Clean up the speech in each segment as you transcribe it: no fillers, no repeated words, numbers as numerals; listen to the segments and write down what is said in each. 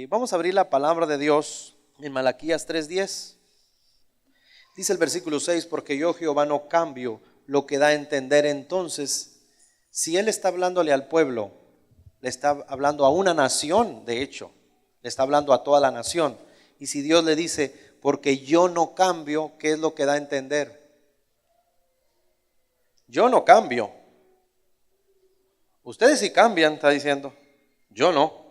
Vamos a abrir la palabra de Dios en Malaquías 3:10. Dice el versículo 6: porque yo Jehová no cambio lo que da a entender. Entonces, si Él está hablándole al pueblo, le está hablando a una nación, de hecho, le está hablando a toda la nación. Y si Dios le dice, porque yo no cambio, ¿qué es lo que da a entender? Yo no cambio. Ustedes sí cambian, está diciendo. Yo no.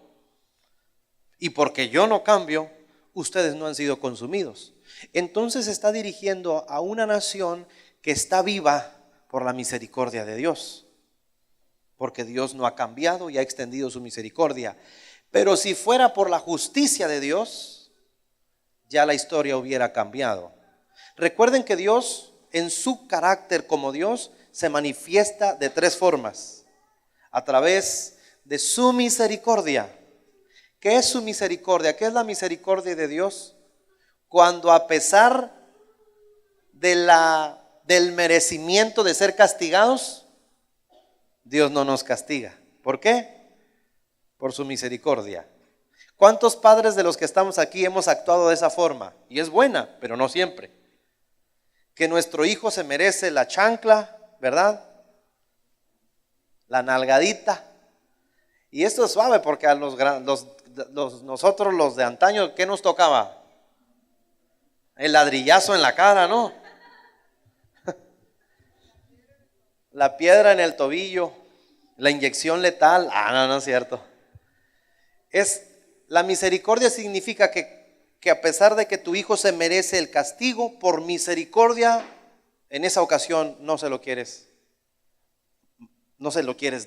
Y porque yo no cambio, ustedes no han sido consumidos. Entonces está dirigiendo a una nación que está viva por la misericordia de Dios. Porque Dios no ha cambiado y ha extendido su misericordia. Pero si fuera por la justicia de Dios, ya la historia hubiera cambiado. Recuerden que Dios, en su carácter como Dios, se manifiesta de tres formas. A través de su misericordia. ¿Qué es su misericordia? ¿Qué es la misericordia de Dios? Cuando a pesar del merecimiento de ser castigados, Dios no nos castiga. ¿Por qué? Por su misericordia. ¿Cuántos padres de los que estamos aquí hemos actuado de esa forma? Y es buena, pero no siempre. Que nuestro hijo se merece la chancla, ¿verdad? La nalgadita. Y esto es suave porque a nosotros los de antaño, ¿qué nos tocaba? El ladrillazo en la cara, ¿no? La piedra en el tobillo, la inyección letal. No es cierto. La misericordia significa que a pesar de que tu hijo se merece el castigo, por misericordia, en esa ocasión no se lo quieres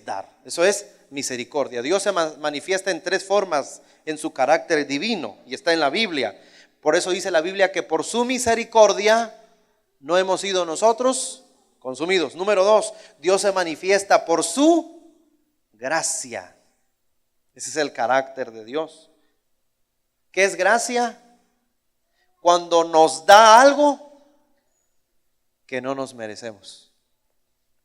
dar. Eso es misericordia. Dios se manifiesta en tres formas en su carácter divino y está en la Biblia. Por eso dice la Biblia que por su misericordia no hemos sido nosotros consumidos. Número 2, Dios se manifiesta por su gracia. Ese es el carácter de Dios. ¿Qué es gracia? Cuando nos da algo que no nos merecemos.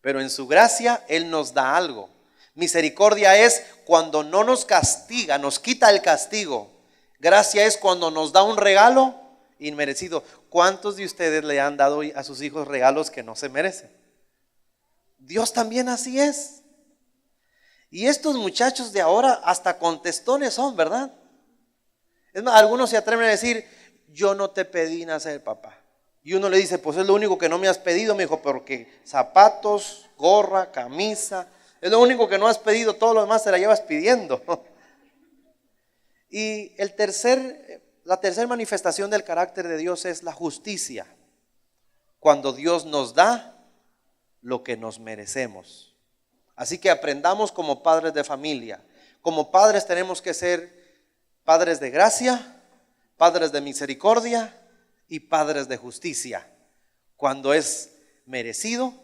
Pero en su gracia Él nos da algo. Misericordia es cuando no nos castiga, nos quita el castigo. Gracia es cuando nos da un regalo inmerecido. ¿Cuántos de ustedes le han dado a sus hijos regalos que no se merecen? Dios también así es. Y estos muchachos de ahora hasta contestones son, ¿verdad? Es más, algunos se atreven a decir, yo no te pedí nacer, papá. Y uno le dice, pues es lo único que no me has pedido, mi hijo, porque zapatos, gorra, camisa, es lo único que no has pedido, todo lo demás te la llevas pidiendo. Y la tercera manifestación del carácter de Dios es la justicia. Cuando Dios nos da lo que nos merecemos. Así que aprendamos como padres de familia. Como padres tenemos que ser padres de gracia, padres de misericordia y padres de justicia. Cuando es merecido,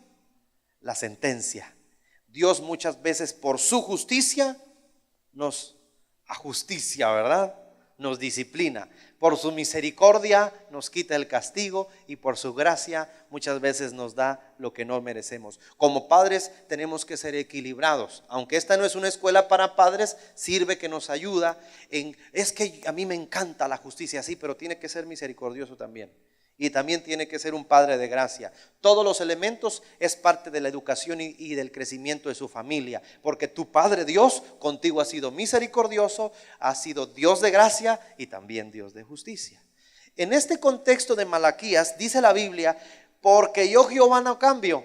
la sentencia. Dios muchas veces por su justicia nos ajusticia, ¿verdad? Nos disciplina. Por su misericordia nos quita el castigo y por su gracia muchas veces nos da lo que no merecemos. Como padres tenemos que ser equilibrados. Aunque esta no es una escuela para padres, sirve que nos ayuda es que a mí me encanta la justicia, sí, pero tiene que ser misericordioso también. Y también tiene que ser un padre de gracia. Todos los elementos es parte de la educación y del crecimiento de su familia. Porque tu Padre Dios contigo ha sido misericordioso, ha sido Dios de gracia y también Dios de justicia. En este contexto de Malaquías dice la Biblia, porque yo Jehová no cambio,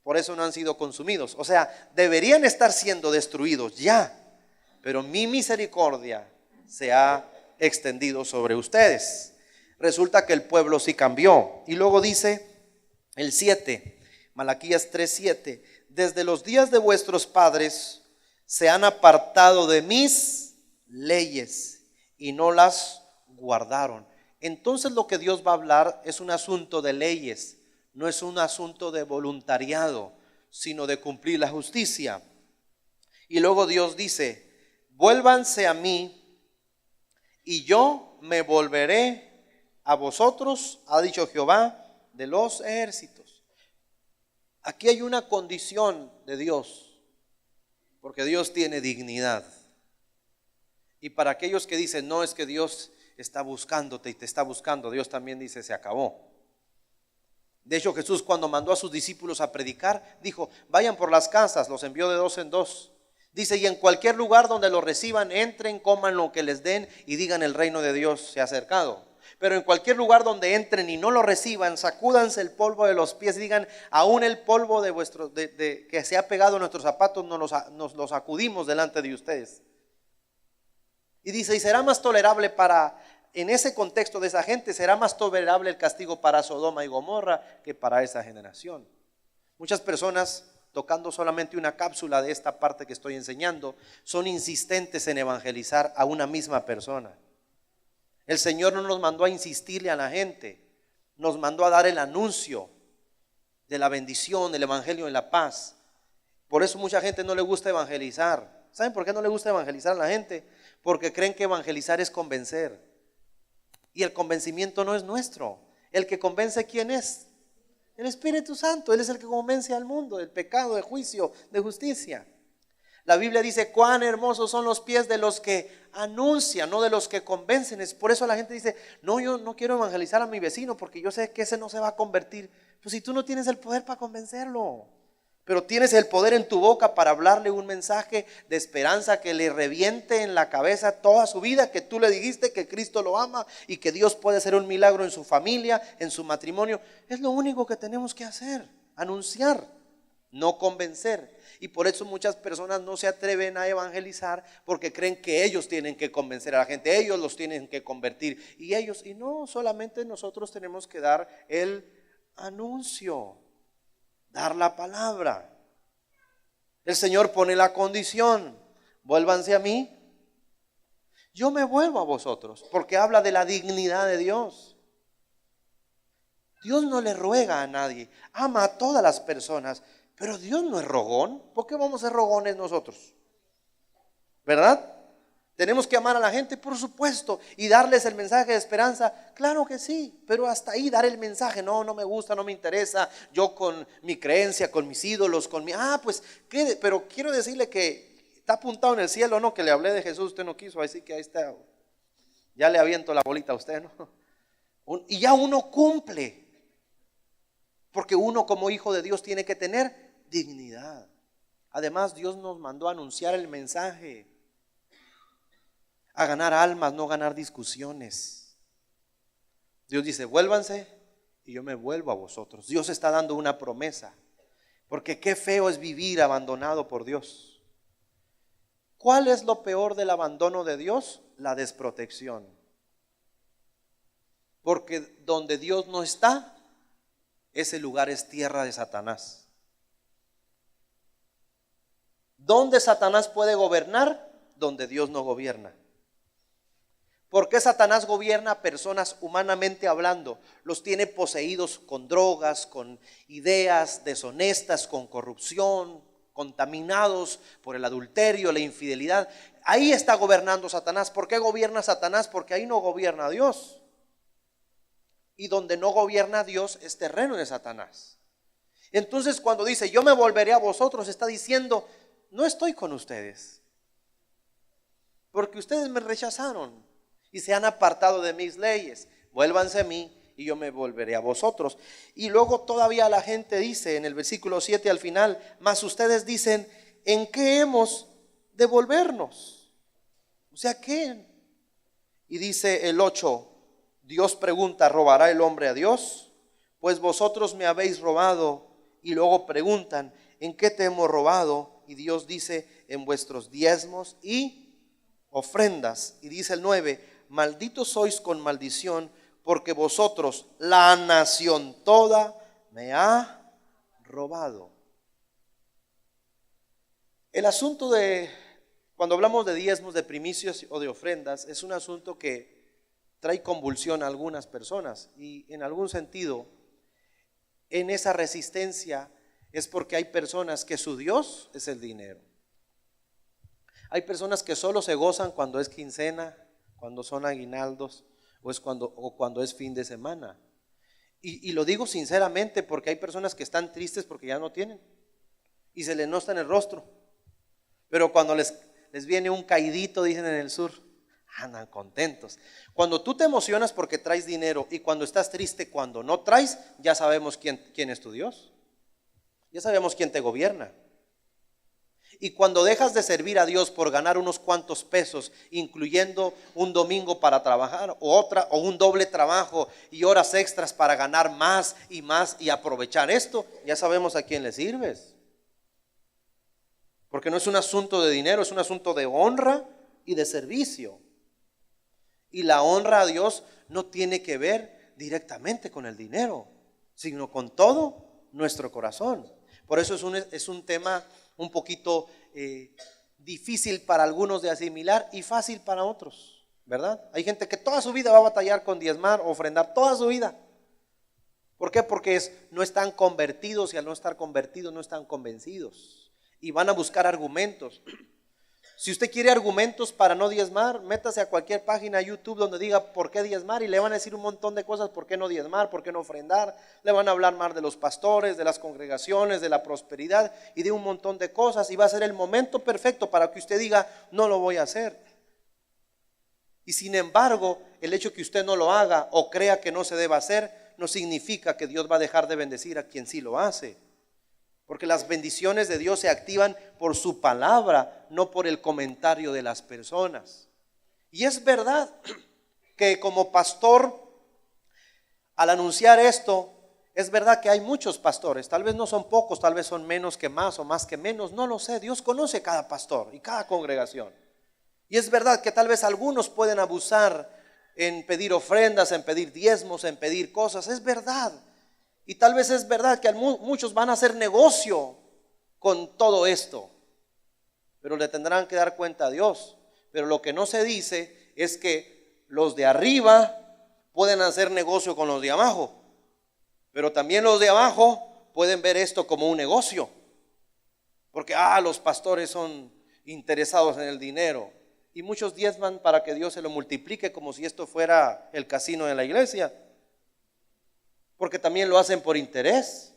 por eso no han sido consumidos. O sea, deberían estar siendo destruidos ya, pero mi misericordia se ha extendido sobre ustedes. Resulta que el pueblo sí cambió. Y luego dice el 7, Malaquías 3:7, desde los días de vuestros padres se han apartado de mis leyes y no las guardaron. Entonces lo que Dios va a hablar es un asunto de leyes, no es un asunto de voluntariado, sino de cumplir la justicia. Y luego Dios dice, vuélvanse a mí y yo me volveré a vosotros, ha dicho Jehová de los ejércitos. Aquí hay una condición de Dios, porque Dios tiene dignidad. Y para aquellos que dicen, no, es que Dios está buscándote y te está buscando, Dios también dice, se acabó. De hecho, Jesús, cuando mandó a sus discípulos a predicar, dijo, vayan por las casas, los envió de dos en dos. Dice, y en cualquier lugar donde los reciban, entren, coman lo que les den y digan, el reino de Dios se ha acercado. Pero en cualquier lugar donde entren y no lo reciban, sacúdanse el polvo de los pies y digan, aún el polvo de que se ha pegado a nuestros zapatos nos lo sacudimos delante de ustedes. Y dice, y será más tolerable en ese contexto de esa gente, será más tolerable el castigo para Sodoma y Gomorra que para esa generación. Muchas personas, tocando solamente una cápsula de esta parte que estoy enseñando, son insistentes en evangelizar a una misma persona. El Señor no nos mandó a insistirle a la gente, nos mandó a dar el anuncio de la bendición, del evangelio de la paz. Por eso mucha gente no le gusta evangelizar. ¿Saben por qué no le gusta evangelizar a la gente? Porque creen que evangelizar es convencer. Y el convencimiento no es nuestro. El que convence, ¿quién es? El Espíritu Santo. Él es el que convence al mundo del pecado, de juicio, de justicia. La Biblia dice, cuán hermosos son los pies de los que anuncian, no de los que convencen. Es por eso la gente dice, no, yo no quiero evangelizar a mi vecino porque yo sé que ese no se va a convertir. Pues si tú no tienes el poder para convencerlo, pero tienes el poder en tu boca para hablarle un mensaje de esperanza que le reviente en la cabeza toda su vida, que tú le dijiste que Cristo lo ama y que Dios puede hacer un milagro en su familia, en su matrimonio. Es lo único que tenemos que hacer, anunciar, no convencer. Y por eso muchas personas no se atreven a evangelizar porque creen que ellos tienen que convencer a la gente, ellos los tienen que convertir. Y no, solamente nosotros tenemos que dar el anuncio, dar la palabra. El Señor pone la condición, vuélvanse a mí, yo me vuelvo a vosotros, porque habla de la dignidad de Dios. Dios no le ruega a nadie, ama a todas las personas, pero Dios no es rogón. ¿Por qué vamos a ser rogones nosotros? ¿Verdad? ¿Tenemos que amar a la gente? Por supuesto. ¿Y darles el mensaje de esperanza? Claro que sí, pero hasta ahí dar el mensaje. No me gusta, no me interesa. Yo con mi creencia, con mis ídolos, pues quede. Pero quiero decirle que está apuntado en el cielo, ¿no? Que le hablé de Jesús, usted no quiso, así que ahí está. Ya le aviento la bolita a usted, ¿no? Y ya uno cumple. Porque uno como hijo de Dios tiene que tener dignidad. Además, Dios nos mandó a anunciar el mensaje, a ganar almas, no ganar discusiones. Dios dice, vuélvanse y yo me vuelvo a vosotros. Dios está dando una promesa, porque qué feo es vivir abandonado por Dios. ¿Cuál es lo peor del abandono de Dios? La desprotección. Porque donde Dios no está, ese lugar es tierra de Satanás. ¿Dónde Satanás puede gobernar? Donde Dios no gobierna. ¿Por qué Satanás gobierna a personas humanamente hablando? Los tiene poseídos con drogas, con ideas deshonestas, con corrupción, contaminados por el adulterio, la infidelidad. Ahí está gobernando Satanás. ¿Por qué gobierna Satanás? Porque ahí no gobierna Dios. Y donde no gobierna Dios es terreno de Satanás. Entonces cuando dice yo me volveré a vosotros, está diciendo no estoy con ustedes, porque ustedes me rechazaron y se han apartado de mis leyes. Vuélvanse a mí y yo me volveré a vosotros. Y luego todavía la gente dice en el versículo 7 al final, mas ustedes dicen, ¿en qué hemos de volvernos? O sea, ¿qué? Y dice el 8, Dios pregunta, ¿robará el hombre a Dios? Pues vosotros me habéis robado. Y luego preguntan, ¿en qué te hemos robado? Y Dios dice, en vuestros diezmos y ofrendas. Y dice el 9, malditos sois con maldición, porque vosotros, la nación toda, me ha robado. El asunto de, cuando hablamos de diezmos, de primicios o de ofrendas, es un asunto que trae convulsión a algunas personas. Y en algún sentido, en esa resistencia es porque hay personas que su Dios es el dinero. Hay personas que solo se gozan cuando es quincena, cuando son aguinaldos o cuando es fin de semana. Y lo digo sinceramente porque hay personas que están tristes porque ya no tienen y se les nota en el rostro. Pero cuando les viene un caidito, dicen en el sur, andan contentos. Cuando tú te emocionas porque traes dinero y cuando estás triste cuando no traes, ya sabemos quién es tu Dios. Ya sabemos quién te gobierna. Y cuando dejas de servir a Dios por ganar unos cuantos pesos, incluyendo un domingo para trabajar o un doble trabajo y horas extras para ganar más y aprovechar esto, ya sabemos a quién le sirves. Porque no es un asunto de dinero, es un asunto de honra y de servicio. Y la honra a Dios no tiene que ver directamente con el dinero, sino con todo nuestro corazón. Por eso es un tema un poquito difícil para algunos de asimilar y fácil para otros, ¿verdad? Hay gente que toda su vida va a batallar con diezmar, ofrendar, toda su vida. ¿Por qué? Porque no están convertidos y al no estar convertidos no están convencidos. Y van a buscar argumentos. Si usted quiere argumentos para no diezmar, métase a cualquier página de YouTube donde diga por qué diezmar y le van a decir un montón de cosas, por qué no diezmar, por qué no ofrendar. Le van a hablar más de los pastores, de las congregaciones, de la prosperidad y de un montón de cosas, y va a ser el momento perfecto para que usted diga, no lo voy a hacer. Y sin embargo, el hecho que usted no lo haga o crea que no se debe hacer, no significa que Dios va a dejar de bendecir a quien sí lo hace. Porque las bendiciones de Dios se activan por su palabra, no por el comentario de las personas. Y es verdad que como pastor, al anunciar esto, es verdad que hay muchos pastores. Tal vez no son pocos, tal vez son menos que más o más que menos, no lo sé. Dios conoce cada pastor y cada congregación. Y es verdad que tal vez algunos pueden abusar en pedir ofrendas, en pedir diezmos, en pedir cosas. Es verdad. Y tal vez es verdad que muchos van a hacer negocio con todo esto, pero le tendrán que dar cuenta a Dios. Pero lo que no se dice es que los de arriba pueden hacer negocio con los de abajo, pero también los de abajo pueden ver esto como un negocio, porque los pastores son interesados en el dinero y muchos diezman para que Dios se lo multiplique como si esto fuera el casino de la iglesia. Porque también lo hacen por interés.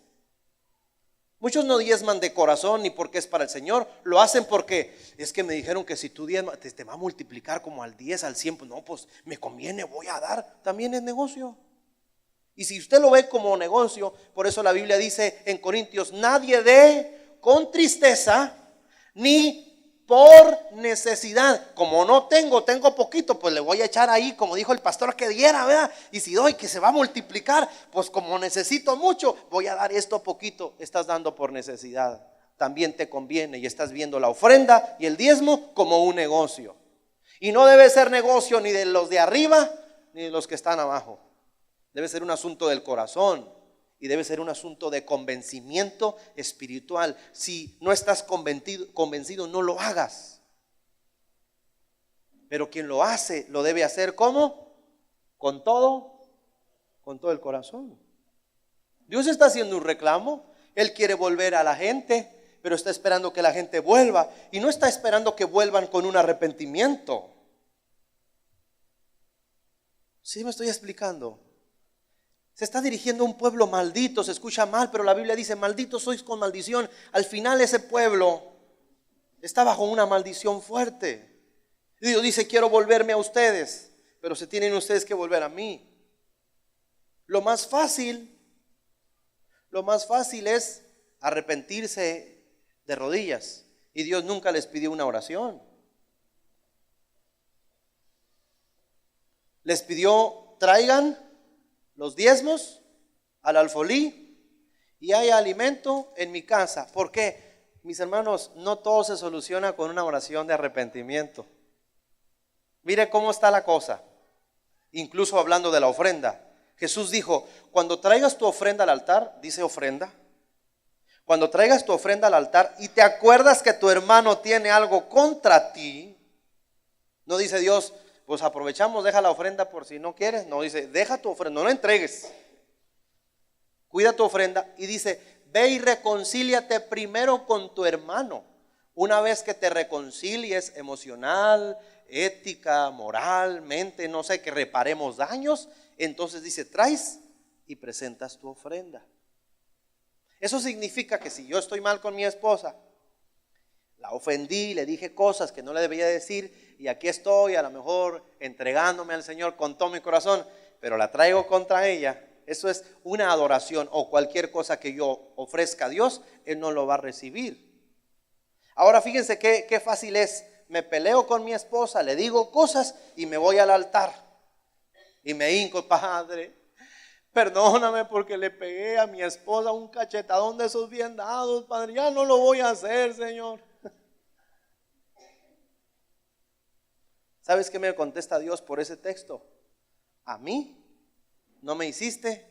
Muchos no diezman de corazón ni porque es para el Señor. Lo hacen porque es que me dijeron que si tú diezmas te va a multiplicar como al 10, al 100. Pues no, pues me conviene, voy a dar. También es negocio. Y si usted lo ve como negocio, por eso la Biblia dice en Corintios, nadie dé con tristeza ni por necesidad. Como no tengo poquito, pues le voy a echar ahí, como dijo el pastor, que diera, ¿verdad? Y si doy que se va a multiplicar, pues como necesito mucho, voy a dar esto poquito. Estás dando por necesidad. También te conviene y estás viendo la ofrenda y el diezmo como un negocio. Y no debe ser negocio ni de los de arriba ni de los que están abajo. Debe ser un asunto del corazón. Y debe ser un asunto de convencimiento espiritual. Si no estás convencido, no lo hagas. Pero quien lo hace, lo debe hacer ¿cómo? Con todo el corazón. Dios está haciendo un reclamo. Él quiere volver a la gente, pero está esperando que la gente vuelva. Y no está esperando que vuelvan con un arrepentimiento. ¿Sí me estoy explicando? Se está dirigiendo a un pueblo maldito, se escucha mal, pero la Biblia dice, malditos sois con maldición. Al final ese pueblo está bajo una maldición fuerte. Y Dios dice, quiero volverme a ustedes, pero se tienen ustedes que volver a mí. Lo más fácil es arrepentirse de rodillas. Y Dios nunca les pidió una oración. Les pidió, traigan los diezmos al alfolí y hay alimento en mi casa. ¿Por qué? Mis hermanos, no todo se soluciona con una oración de arrepentimiento. Mire cómo está la cosa. Incluso hablando de la ofrenda, Jesús dijo, cuando traigas tu ofrenda al altar, dice ofrenda, cuando traigas tu ofrenda al altar y te acuerdas que tu hermano tiene algo contra ti, no dice Dios, pues aprovechamos, deja la ofrenda por si no quieres. No, dice, deja tu ofrenda, no la entregues. Cuida tu ofrenda. Y dice, ve y reconcíliate primero con tu hermano. Una vez que te reconcilies emocional, ética, moralmente, no sé, que reparemos daños, entonces dice, traes y presentas tu ofrenda. Eso significa que si yo estoy mal con mi esposa, La ofendí, le dije cosas que no le debía decir y aquí estoy a lo mejor entregándome al Señor con todo mi corazón, pero la traigo contra ella. Eso es una adoración, o cualquier cosa que yo ofrezca a Dios, Él no lo va a recibir. Ahora fíjense qué fácil es. Me peleo con mi esposa, le digo cosas y me voy al altar y me hinco: Padre, perdóname porque le pegué a mi esposa un cachetadón de esos bien dados, Padre, ya no lo voy a hacer, Señor. ¿Sabes qué me contesta Dios por ese texto? A mí no me hiciste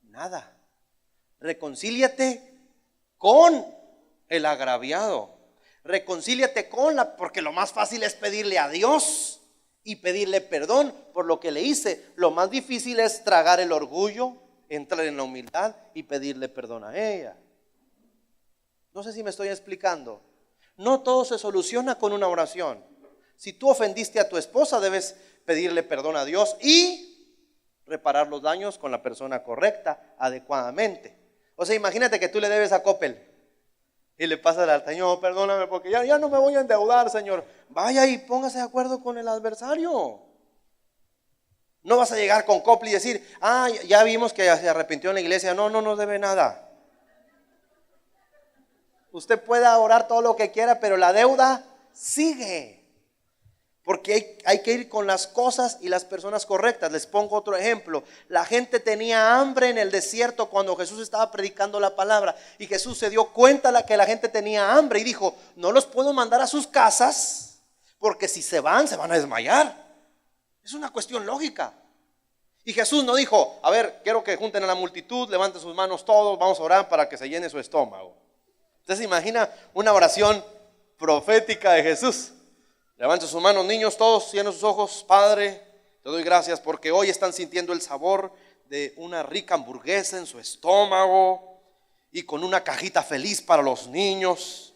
nada. Reconcíliate con el agraviado. Reconcíliate con porque lo más fácil es pedirle a Dios y pedirle perdón por lo que le hice. Lo más difícil es tragar el orgullo, entrar en la humildad y pedirle perdón a ella. No sé si me estoy explicando. No todo se soluciona con una oración. Si tú ofendiste a tu esposa, debes pedirle perdón a Dios y reparar los daños con la persona correcta, adecuadamente. O sea, imagínate que tú le debes a Coppel y le pasas al Señor: perdóname porque ya no me voy a endeudar, Señor. Vaya y póngase de acuerdo con el adversario. No vas a llegar con Coppel y decir: ya vimos que se arrepintió en la iglesia. No debe nada. Usted puede orar todo lo que quiera, pero la deuda sigue. Porque hay que ir con las cosas y las personas correctas. Les pongo otro ejemplo. La gente tenía hambre en el desierto cuando Jesús estaba predicando la palabra. Y Jesús se dio cuenta que la gente tenía hambre y dijo: no los puedo mandar a sus casas, porque si se van a desmayar. Es una cuestión lógica. Y Jesús no dijo: a ver, quiero que junten a la multitud, levanten sus manos todos, vamos a orar para que se llene su estómago. Usted se imagina una oración profética de Jesús. Levanten sus manos, niños, todos, cierren sus ojos. Padre, te doy gracias porque hoy están sintiendo el sabor de una rica hamburguesa en su estómago y con una cajita feliz para los niños.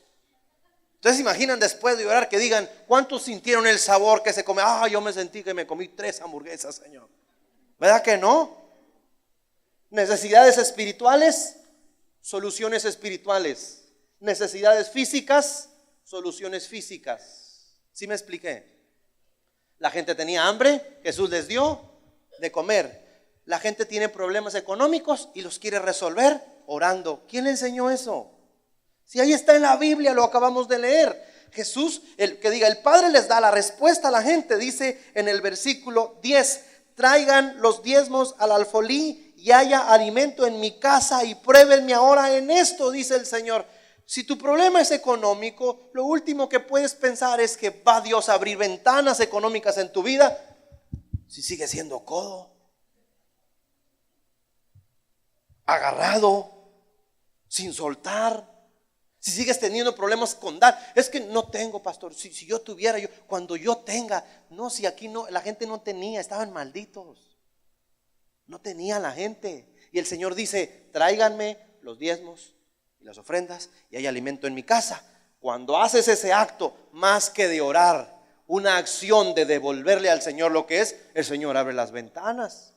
Ustedes se imaginan después de orar que digan: ¿cuántos sintieron el sabor que se come? Yo me sentí que me comí 3 hamburguesas, Señor. ¿Verdad que no? Necesidades espirituales, soluciones espirituales. Necesidades físicas, soluciones físicas. ¿Sí me expliqué? La gente tenía hambre, Jesús les dio de comer. La gente tiene problemas económicos y los quiere resolver orando. ¿Quién le enseñó eso? Si ahí está en la Biblia, lo acabamos de leer. Jesús, el Padre les da la respuesta a la gente. Dice en el versículo 10: traigan los diezmos al alfolí y haya alimento en mi casa y pruébenme ahora en esto, dice el Señor. Si tu problema es económico, lo último que puedes pensar es que va Dios a abrir ventanas económicas en tu vida si sigues siendo codo, agarrado, sin soltar. Si sigues teniendo problemas con dar. Es que no tengo, pastor. Si yo tuviera, cuando yo tenga. No, si aquí no, la gente no tenía, estaban malditos. No tenía la gente. Y el Señor dice: tráiganme los diezmos y las ofrendas y hay alimento en mi casa. Cuando haces ese acto, más que de orar, una acción de devolverle al Señor lo que es, el Señor abre las ventanas.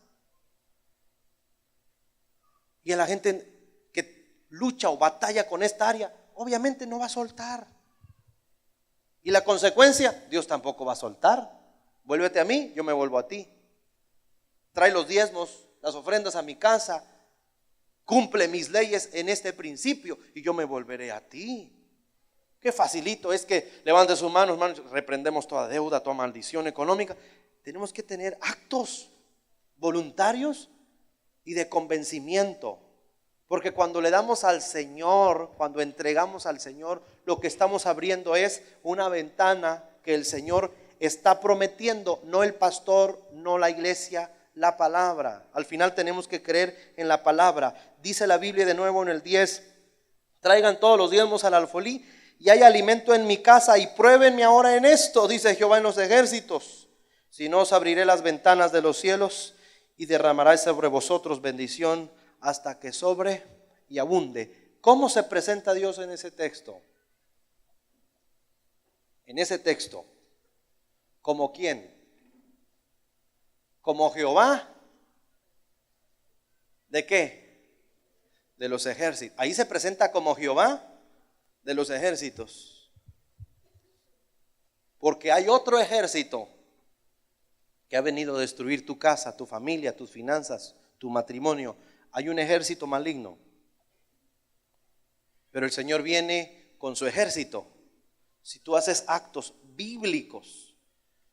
Y a la gente que lucha o batalla con esta área, obviamente no va a soltar. Y la consecuencia, Dios tampoco va a soltar. Vuélvete a mí, yo me vuelvo a ti. Trae los diezmos, las ofrendas a mi casa. Cumple mis leyes en este principio y yo me volveré a ti. Qué facilito es que levante sus manos, hermanos. Reprendemos toda deuda, toda maldición económica. Tenemos que tener actos voluntarios y de convencimiento. Porque cuando le damos al Señor, cuando entregamos al Señor, lo que estamos abriendo es una ventana que el Señor está prometiendo, no el pastor, no la iglesia, la palabra. Al final tenemos que creer en la palabra. Dice la Biblia de nuevo en el 10: traigan todos los diezmos al alfolí y hay alimento en mi casa y pruébenme ahora en esto, dice Jehová en los ejércitos. Si no, os abriré las ventanas de los cielos y derramaré sobre vosotros bendición hasta que sobre y abunde. ¿Cómo se presenta Dios en ese texto? En ese texto, ¿como quién? Como Jehová. ¿De qué? De los ejércitos. Ahí se presenta como Jehová de los ejércitos. Porque hay otro ejército que ha venido a destruir tu casa, tu familia, tus finanzas, tu matrimonio. Hay un ejército maligno. Pero el Señor viene con su ejército. Si tú haces actos bíblicos,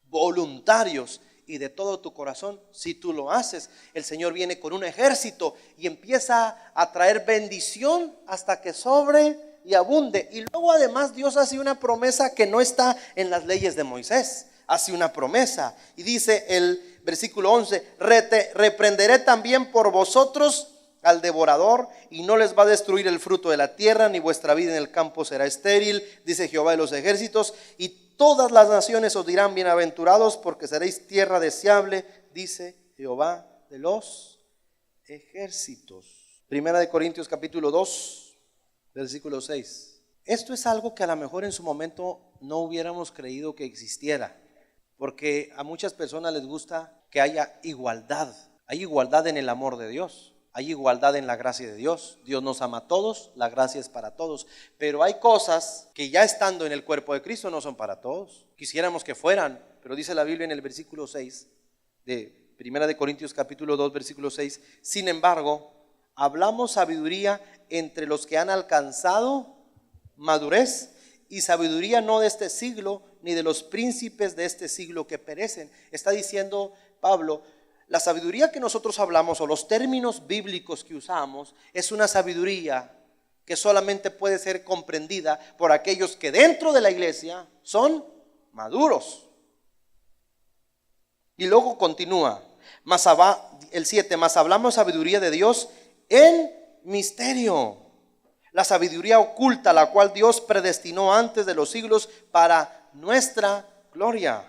voluntarios y de todo tu corazón, si tú lo haces, el Señor viene con un ejército y empieza a traer bendición hasta que sobre y abunde. Y luego además Dios hace una promesa que no está en las leyes de Moisés. Hace una promesa y dice el versículo 11: reprenderé también por vosotros al devorador, y no les va a destruir el fruto de la tierra, ni vuestra vida en el campo será estéril, dice Jehová de los ejércitos, y todas las naciones os dirán bienaventurados, porque seréis tierra deseable, dice Jehová de los ejércitos. Primera de Corintios capítulo 2, versículo 6. Esto es algo que a lo mejor en su momento no hubiéramos creído que existiera, porque a muchas personas les gusta que haya igualdad. Hay igualdad en el amor de Dios. Hay igualdad en la gracia de Dios. Dios nos ama a todos, la gracia es para todos. Pero hay cosas que ya estando en el cuerpo de Cristo no son para todos. Quisiéramos que fueran, pero dice la Biblia en el versículo 6 de Primera de Corintios capítulo 2 versículo 6: sin embargo, hablamos sabiduría entre los que han alcanzado madurez, y sabiduría no de este siglo, ni de los príncipes de este siglo que perecen. Está diciendo Pablo, la sabiduría que nosotros hablamos, o los términos bíblicos que usamos, es una sabiduría que solamente puede ser comprendida por aquellos que dentro de la iglesia son maduros. Y luego continúa, el 7, más hablamos sabiduría de Dios en misterio. La sabiduría oculta, la cual Dios predestinó antes de los siglos para nuestra gloria,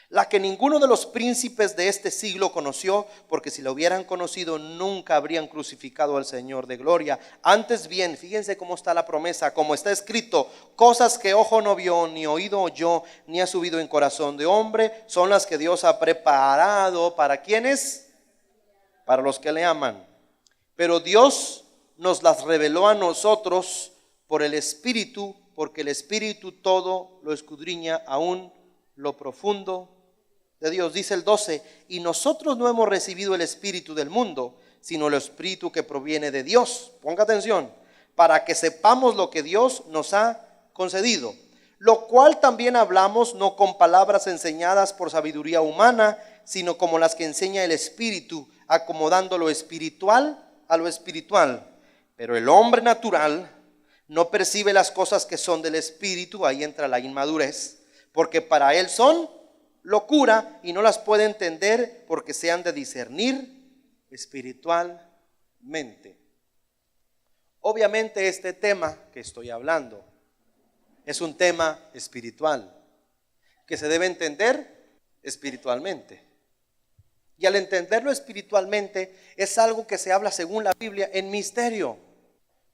la que ninguno de los príncipes de este siglo conoció, porque si lo hubieran conocido nunca habrían crucificado al Señor de gloria. Antes bien, fíjense cómo está la promesa, como está escrito: cosas que ojo no vio, ni oído oyó, ni ha subido en corazón de hombre, son las que Dios ha preparado. ¿Para quiénes? Para los que le aman. Pero Dios nos las reveló a nosotros por el Espíritu, porque el Espíritu todo lo escudriña, aún lo profundo de Dios. Dice el 12: y nosotros no hemos recibido el espíritu del mundo, sino el espíritu que proviene de Dios. Ponga atención: para que sepamos lo que Dios nos ha concedido, lo cual también hablamos, no con palabras enseñadas por sabiduría humana, sino como las que enseña el Espíritu, acomodando lo espiritual a lo espiritual. Pero el hombre natural no percibe las cosas que son del Espíritu, ahí entra la inmadurez, porque para él son locura y no las puede entender, porque se han de discernir espiritualmente. Obviamente este tema que estoy hablando es un tema espiritual que se debe entender espiritualmente. Y al entenderlo espiritualmente es algo que se habla, según la Biblia, en misterio,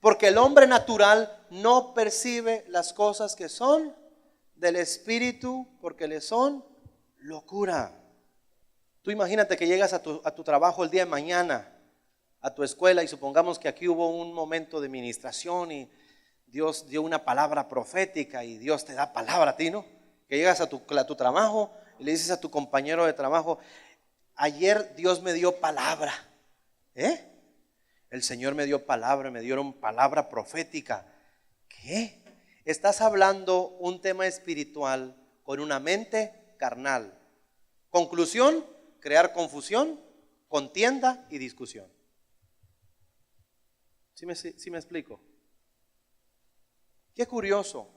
porque el hombre natural no percibe las cosas que son del Espíritu, porque le son locura. Tú imagínate que llegas a tu trabajo el día de mañana, a tu escuela, y supongamos que aquí hubo un momento de ministración y Dios dio una palabra profética y Dios te da palabra a ti, ¿no? Que llegas a tu trabajo y le dices a tu compañero de trabajo: ayer Dios me dio palabra. El Señor me dio palabra, me dieron palabra profética. ¿Qué? Estás hablando un tema espiritual con una mente carnal. Conclusión: crear confusión, contienda y discusión. ¿Sí me explico? Qué curioso.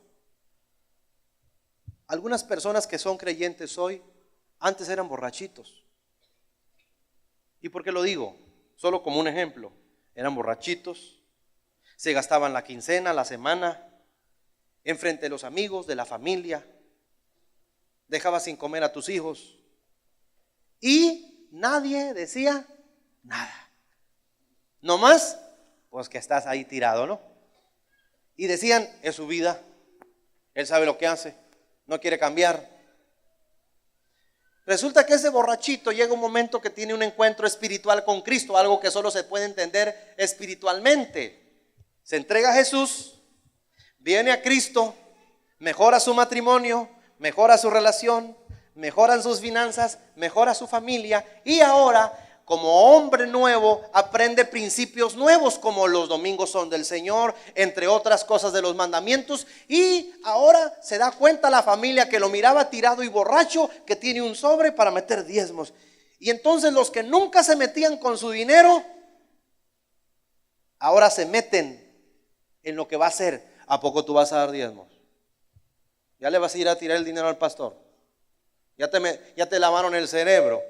Algunas personas que son creyentes hoy, antes eran borrachitos. ¿Y por qué lo digo? Solo como un ejemplo. Eran borrachitos, se gastaban la quincena, la semana, enfrente de los amigos, de la familia, dejabas sin comer a tus hijos y nadie decía nada. No más, pues que estás ahí tirado, ¿no? Y decían: es su vida, él sabe lo que hace, no quiere cambiar. Resulta que ese borrachito llega un momento que tiene un encuentro espiritual con Cristo, algo que solo se puede entender espiritualmente. Se entrega a Jesús, viene a Cristo, mejora su matrimonio, mejora su relación, mejoran sus finanzas, mejora su familia y ahora como hombre nuevo aprende principios nuevos como los domingos son del Señor, entre otras cosas de los mandamientos, y ahora se da cuenta la familia que lo miraba tirado y borracho que tiene un sobre para meter diezmos. Y entonces los que nunca se metían con su dinero ahora se meten en lo que va a hacer. ¿A poco tú vas a dar diezmos? ¿Ya le vas a ir a tirar el dinero al pastor? Ya te lavaron el cerebro.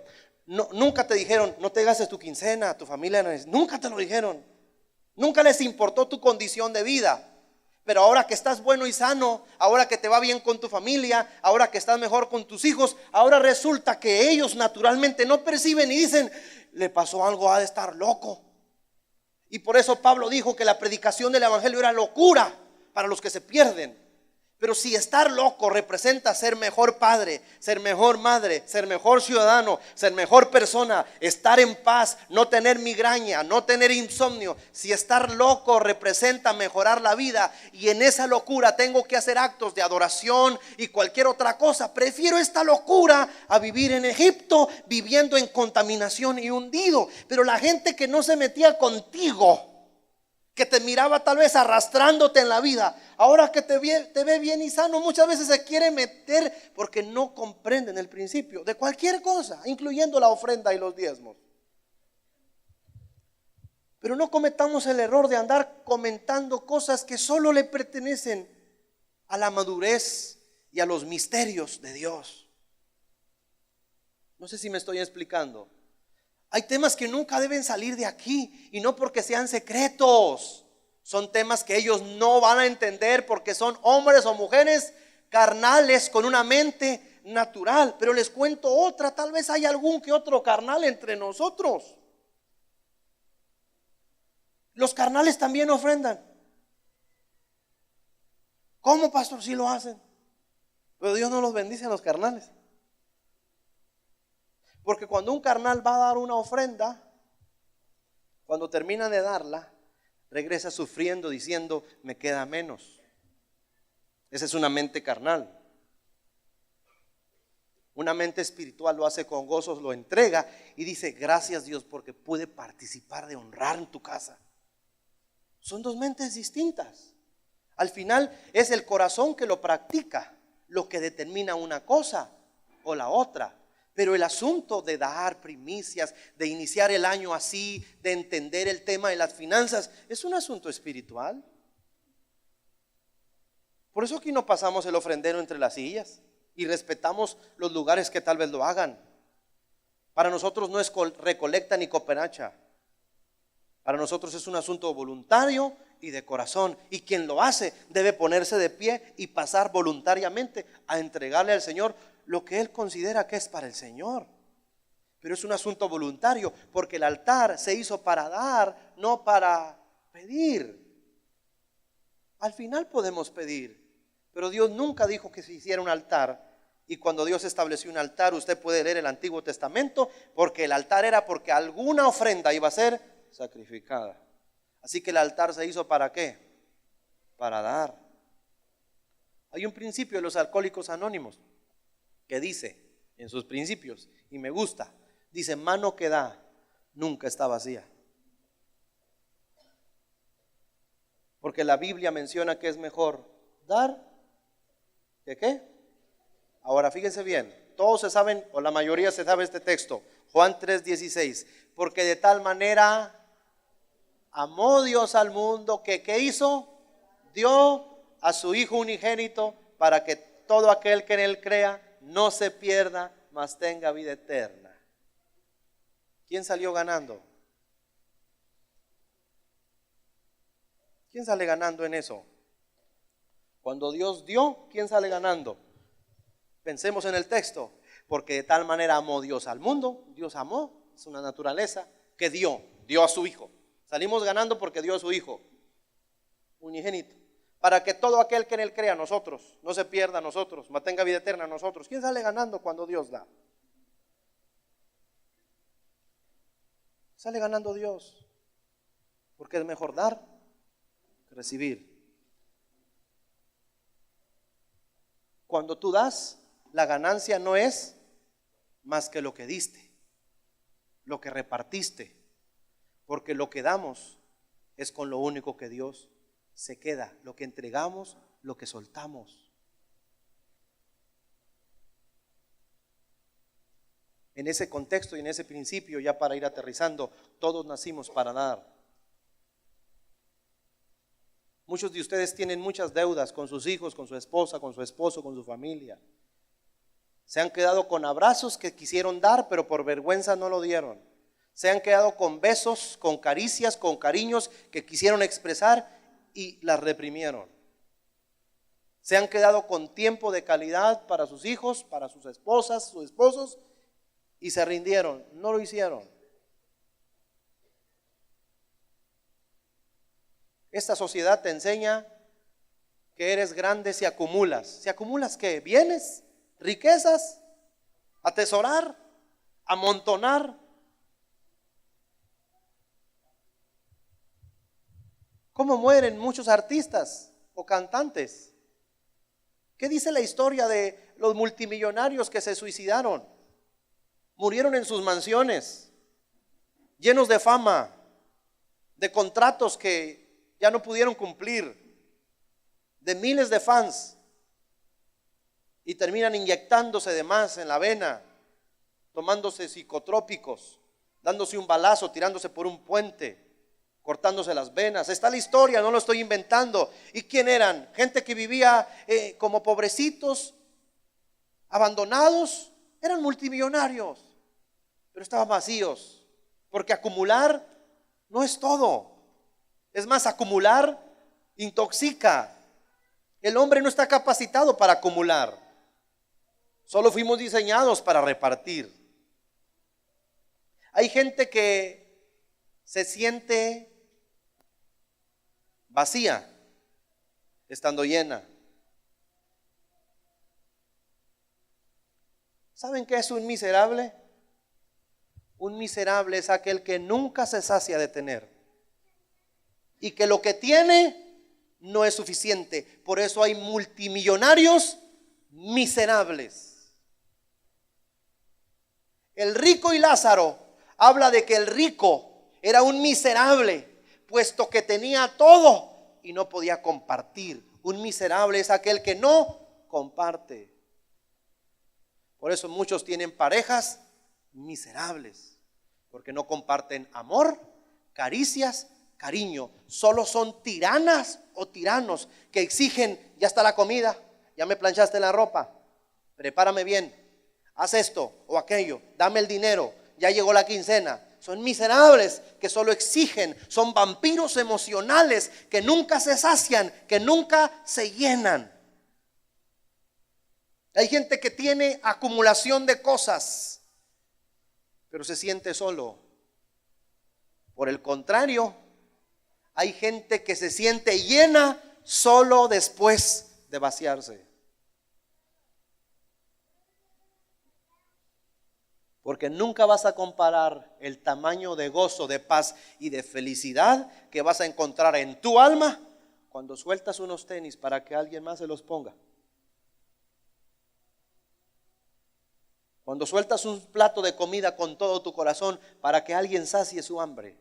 No, nunca te dijeron, no te gastes tu quincena, tu familia, nunca te lo dijeron. Nunca les importó tu condición de vida. Pero ahora que estás bueno y sano, ahora que te va bien con tu familia, ahora que estás mejor con tus hijos, ahora resulta que ellos naturalmente no perciben y dicen, le pasó algo, ha de estar loco. Y por eso Pablo dijo que la predicación del evangelio era locura para los que se pierden. Pero si estar loco representa ser mejor padre, ser mejor madre, ser mejor ciudadano, ser mejor persona, estar en paz, no tener migraña, no tener insomnio, si estar loco representa mejorar la vida y en esa locura tengo que hacer actos de adoración y cualquier otra cosa, prefiero esta locura a vivir en Egipto viviendo en contaminación y hundido. Pero la gente que no se metía contigo, que te miraba tal vez arrastrándote en la vida, ahora que te ve bien y sano, muchas veces se quiere meter porque no comprenden el principio de cualquier cosa, incluyendo la ofrenda y los diezmos. Pero no cometamos el error de andar comentando cosas que solo le pertenecen a la madurez y a los misterios de Dios. No sé si me estoy explicando. Hay temas que nunca deben salir de aquí y no porque sean secretos. Son temas que ellos no van a entender porque son hombres o mujeres carnales con una mente natural. Pero les cuento otra, tal vez hay algún que otro carnal entre nosotros. Los carnales también ofrendan. ¿Cómo, pastor? Sí lo hacen. Pero Dios no los bendice a los carnales. Porque cuando un carnal va a dar una ofrenda, cuando termina de darla, regresa sufriendo diciendo, me queda menos. Esa es una mente carnal. Una mente espiritual lo hace con gozos, lo entrega y dice, gracias Dios porque pude participar de honrar en tu casa. Son dos mentes distintas. Al final es el corazón que lo practica lo que determina una cosa o la otra. Pero el asunto de dar primicias, de iniciar el año así, de entender el tema de las finanzas, es un asunto espiritual. Por eso aquí no pasamos el ofrendero entre las sillas y respetamos los lugares que tal vez lo hagan. Para nosotros no es recolecta ni cooperacha. Para nosotros es un asunto voluntario y de corazón. Y quien lo hace debe ponerse de pie y pasar voluntariamente a entregarle al Señor lo que Él considera que es para el Señor. Pero es un asunto voluntario porque el altar se hizo para dar, no para pedir. Al final podemos pedir, pero Dios nunca dijo que se hiciera un altar. Y cuando Dios estableció un altar, usted puede leer el Antiguo Testamento, porque el altar era porque alguna ofrenda iba a ser sacrificada. Así que el altar se hizo ¿para qué? Para dar. Hay un principio de los alcohólicos anónimos que dice en sus principios, y me gusta, dice, mano que da nunca está vacía. Porque la Biblia menciona que es mejor dar que ¿qué? Ahora fíjense bien, todos se saben, o la mayoría se sabe este texto, Juan 3:16, porque de tal manera amó Dios al mundo que ¿qué hizo? Dio a su Hijo unigénito para que todo aquel que en Él crea no se pierda, mas tenga vida eterna. ¿Quién salió ganando? ¿Quién sale ganando en eso? Cuando Dios dio, ¿quién sale ganando? Pensemos en el texto, porque de tal manera amó Dios al mundo, Dios amó, es una naturaleza, que dio a su Hijo. Salimos ganando porque dio a su Hijo unigénito, para que todo aquel que en Él crea, nosotros, no se pierda, nosotros, mantenga vida eterna, nosotros. ¿Quién sale ganando cuando Dios da? Sale ganando Dios, porque es mejor dar recibir. Cuando tú das, la ganancia no es más que lo que diste, lo que repartiste, porque lo que damos es con lo único que Dios se queda, lo que entregamos, lo que soltamos. En ese contexto y en ese principio, ya para ir aterrizando, todos nacimos para dar. Muchos de ustedes tienen muchas deudas con sus hijos, con su esposa, con su esposo, con su familia. Se han quedado con abrazos que quisieron dar, pero por vergüenza no lo dieron. Se han quedado con besos, con caricias, con cariños que quisieron expresar y las reprimieron. Se han quedado con tiempo de calidad para sus hijos, para sus esposas, sus esposos, y se rindieron, no lo hicieron. Esta sociedad te enseña que eres grande si acumulas. ¿Si acumulas qué? ¿Bienes? ¿Riquezas? ¿Atesorar? ¿Amontonar? ¿Cómo mueren muchos artistas o cantantes? ¿Qué dice la historia de los multimillonarios que se suicidaron? Murieron en sus mansiones, llenos de fama, de contratos que ya no pudieron cumplir, de miles de fans, y terminan inyectándose de más en la vena, tomándose psicotrópicos, dándose un balazo, tirándose por un puente, cortándose las venas. Está la historia, no lo estoy inventando. ¿Y quién eran? Gente que vivía como pobrecitos, abandonados. Eran multimillonarios, pero estaban vacíos, porque acumular no es todo. Es más, acumular intoxica. El hombre no está capacitado para acumular. Solo fuimos diseñados para repartir. Hay gente que se siente vacía estando llena. ¿Saben qué es un miserable? Un miserable es aquel que nunca se sacia de tener y que lo que tiene no es suficiente. Por eso hay multimillonarios miserables. El rico y Lázaro habla de que el rico era un miserable, puesto que tenía todo y no podía compartir. Un miserable es aquel que no comparte. Por eso muchos tienen parejas miserables, porque no comparten amor, caricias, cariño. Solo son tiranas o tiranos que exigen: ya está la comida, ya me planchaste la ropa, prepárame bien, haz esto o aquello, dame el dinero, ya llegó la quincena. Son miserables que solo exigen, son vampiros emocionales que nunca se sacian, que nunca se llenan. Hay gente que tiene acumulación de cosas, pero se siente solo. Por el contrario, hay gente que se siente llena solo después de vaciarse. Porque nunca vas a comparar el tamaño de gozo, de paz y de felicidad que vas a encontrar en tu alma cuando sueltas unos tenis para que alguien más se los ponga. Cuando sueltas un plato de comida con todo tu corazón para que alguien sacie su hambre.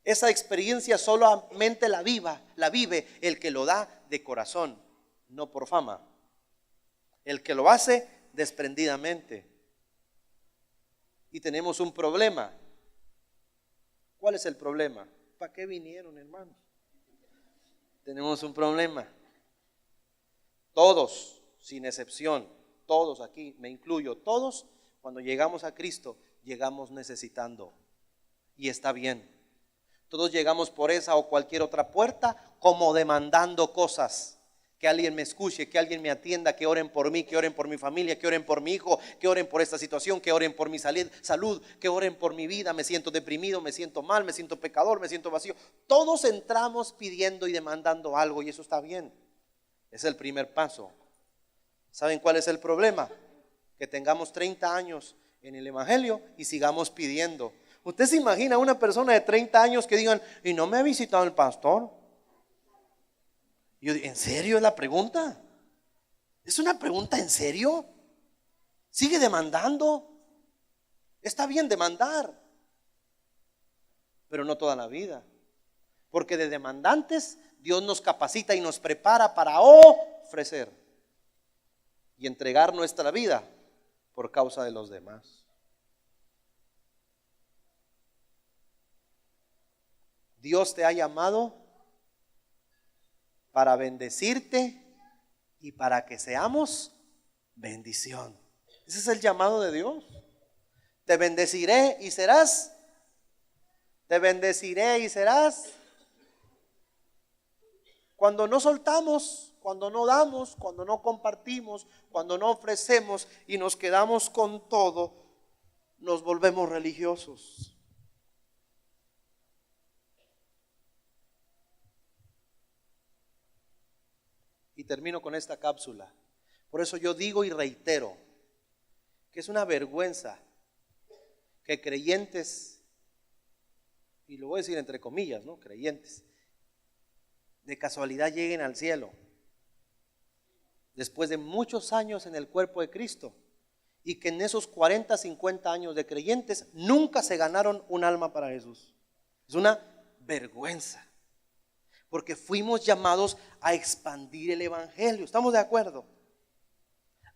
Esa experiencia solamente la vive el que lo da de corazón, no por fama. El que lo hace desprendidamente. Y tenemos un problema. ¿Cuál es el problema? ¿Para qué vinieron, hermanos? Tenemos un problema. Todos, sin excepción, todos aquí, me incluyo, todos, cuando llegamos a Cristo, llegamos necesitando. Y está bien. Todos llegamos por esa o cualquier otra puerta como demandando cosas. Que alguien me escuche, que alguien me atienda, que oren por mí, que oren por mi familia, que oren por mi hijo, que oren por esta situación, que oren por mi salud, que oren por mi vida. Me siento deprimido, me siento mal, me siento pecador, me siento vacío. Todos entramos pidiendo y demandando algo, y eso está bien. Es el primer paso. ¿Saben cuál es el problema? Que tengamos 30 años en el evangelio y sigamos pidiendo. ¿Usted se imagina una persona de 30 años que digan: y no me ha visitado el pastor? Yo digo, ¿en serio es la pregunta? Es una pregunta en serio. Sigue demandando. Está bien demandar, pero no toda la vida. Porque de demandantes Dios nos capacita y nos prepara para ofrecer y entregar nuestra vida por causa de los demás. Dios te ha llamado para bendecirte y para que seamos bendición. Ese es el llamado de Dios. Te bendeciré y serás. Te bendeciré y serás. Cuando no soltamos, cuando no damos, cuando no compartimos, cuando no ofrecemos y nos quedamos con todo, nos volvemos religiosos. Y termino con esta cápsula. Por eso yo digo y reitero que es una vergüenza que creyentes, y lo voy a decir entre comillas, ¿no? Creyentes, de casualidad lleguen al cielo después de muchos años en el cuerpo de Cristo y que en esos 40, 50 años de creyentes nunca se ganaron un alma para Jesús. Es una vergüenza. Porque fuimos llamados a expandir el evangelio. ¿Estamos de acuerdo?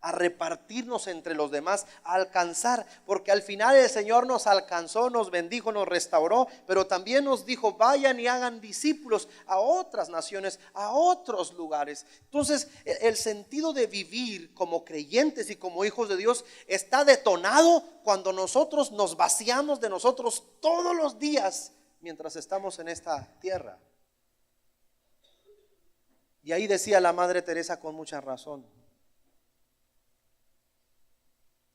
A repartirnos entre los demás, a alcanzar. Porque al final el Señor nos alcanzó, nos bendijo, nos restauró. Pero también nos dijo: vayan y hagan discípulos a otras naciones, a otros lugares. Entonces el sentido de vivir como creyentes y como hijos de Dios está detonado cuando nosotros nos vaciamos de nosotros todos los días mientras estamos en esta tierra. Y ahí decía la Madre Teresa con mucha razón: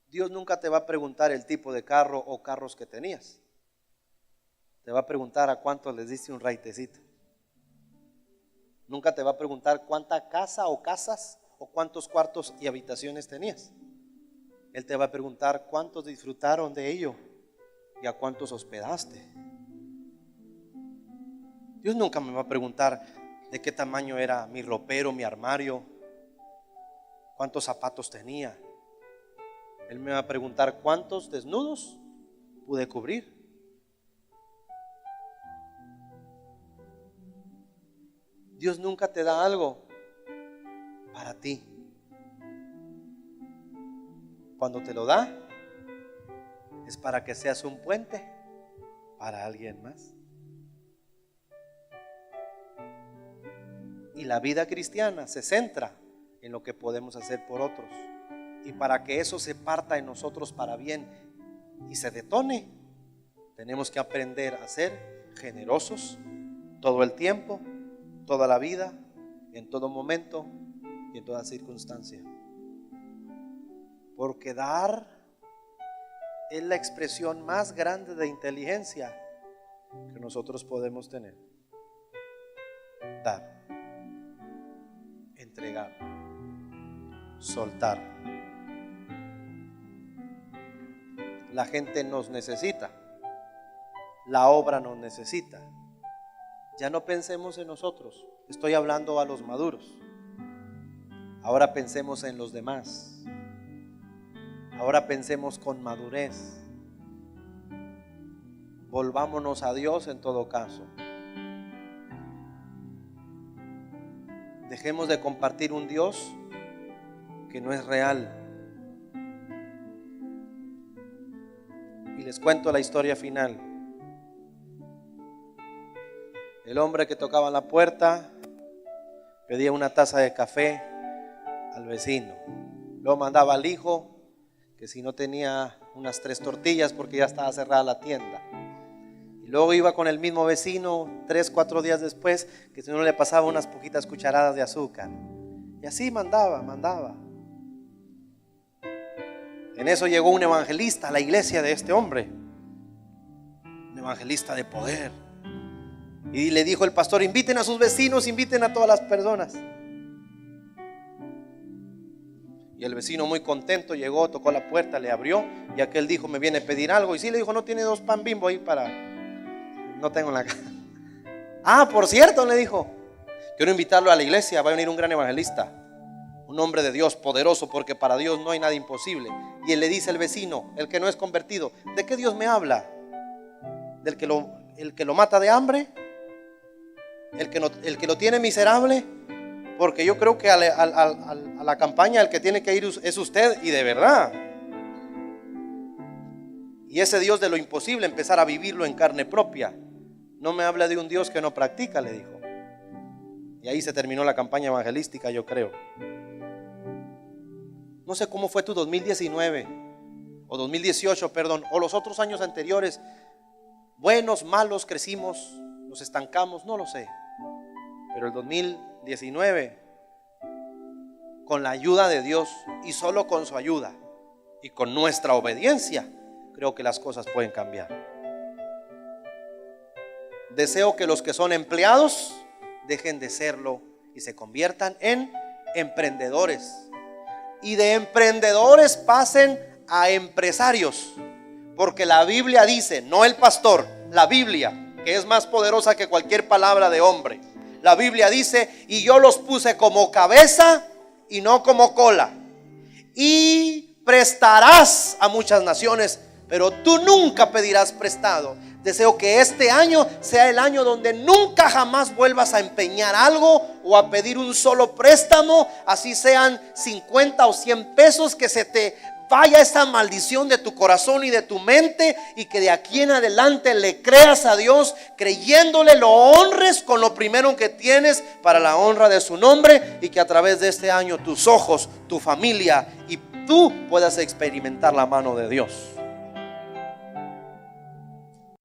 Dios nunca te va a preguntar el tipo de carro o carros que tenías. Te va a preguntar a cuántos les diste un raitecito. Nunca te va a preguntar cuánta casa o casas o cuántos cuartos y habitaciones tenías. Él te va a preguntar cuántos disfrutaron de ello y a cuántos hospedaste. Dios nunca me va a preguntar de qué tamaño era mi ropero, mi armario, cuántos zapatos tenía. Él me va a preguntar cuántos desnudos pude cubrir. Dios nunca te da algo para ti. Cuando te lo da, es para que seas un puente para alguien más. Y la vida cristiana se centra en lo que podemos hacer por otros. Y para que eso se parta en nosotros para bien y se detone, tenemos que aprender a ser generosos todo el tiempo, toda la vida, en todo momento y en toda circunstancia. Porque dar es la expresión más grande de inteligencia que nosotros podemos tener. Dar, entregar, soltar. La gente nos necesita, la obra nos necesita. Ya no pensemos en nosotros. Estoy hablando a los maduros. Ahora pensemos en los demás. Ahora pensemos con madurez. Volvámonos a Dios en todo caso. Dejemos de compartir un Dios que no es real. Y les cuento la historia final. El hombre que tocaba la puerta pedía una taza de café al vecino. Luego mandaba al hijo que si no tenía unas 3 tortillas porque ya estaba cerrada la tienda. Y luego iba con el mismo vecino 3, 4 días después, que si no le pasaba unas poquitas cucharadas de azúcar. Y así mandaba. En eso llegó un evangelista a la iglesia de este hombre, un evangelista de poder. Y le dijo el pastor: inviten a sus vecinos, inviten a todas las personas. Y el vecino, muy contento, llegó, tocó la puerta, le abrió, y aquel dijo: me viene a pedir algo. Y sí, le dijo: no tiene 2 pan Bimbo ahí para... No tengo en la casa. Ah, por cierto, le dijo, quiero invitarlo a la iglesia, va a venir un gran evangelista, un hombre de Dios poderoso, porque para Dios no hay nada imposible. Y él le dice al vecino, el que no es convertido: ¿de qué Dios me habla? ¿Del que lo mata de hambre? ¿El que lo tiene miserable? Porque yo creo que a la campaña el que tiene que ir es usted, y de verdad. Y ese Dios de lo imposible, empezar a vivirlo en carne propia. No me habla de un Dios que no practica, le dijo. Y ahí se terminó la campaña evangelística, yo creo. No sé cómo fue tu 2019 o 2018, perdón, o los otros años anteriores. Buenos, malos, crecimos, nos estancamos, no lo sé. Pero el 2019, con la ayuda de Dios y solo con su ayuda y con nuestra obediencia, creo que las cosas pueden cambiar. Deseo que los que son empleados dejen de serlo y se conviertan en emprendedores, y de emprendedores pasen a empresarios, porque la Biblia dice, no el pastor, la Biblia, que es más poderosa que cualquier palabra de hombre, la Biblia dice: y yo los puse como cabeza y no como cola, y prestarás a muchas naciones, pero tú nunca pedirás prestado. Deseo que este año sea el año donde nunca jamás vuelvas a empeñar algo o a pedir un solo préstamo, así sean 50 o 100 pesos, que se te vaya esa maldición de tu corazón y de tu mente, y que de aquí en adelante le creas a Dios, creyéndole, lo honres con lo primero que tienes para la honra de su nombre, y que a través de este año tus ojos, tu familia y tú puedas experimentar la mano de Dios.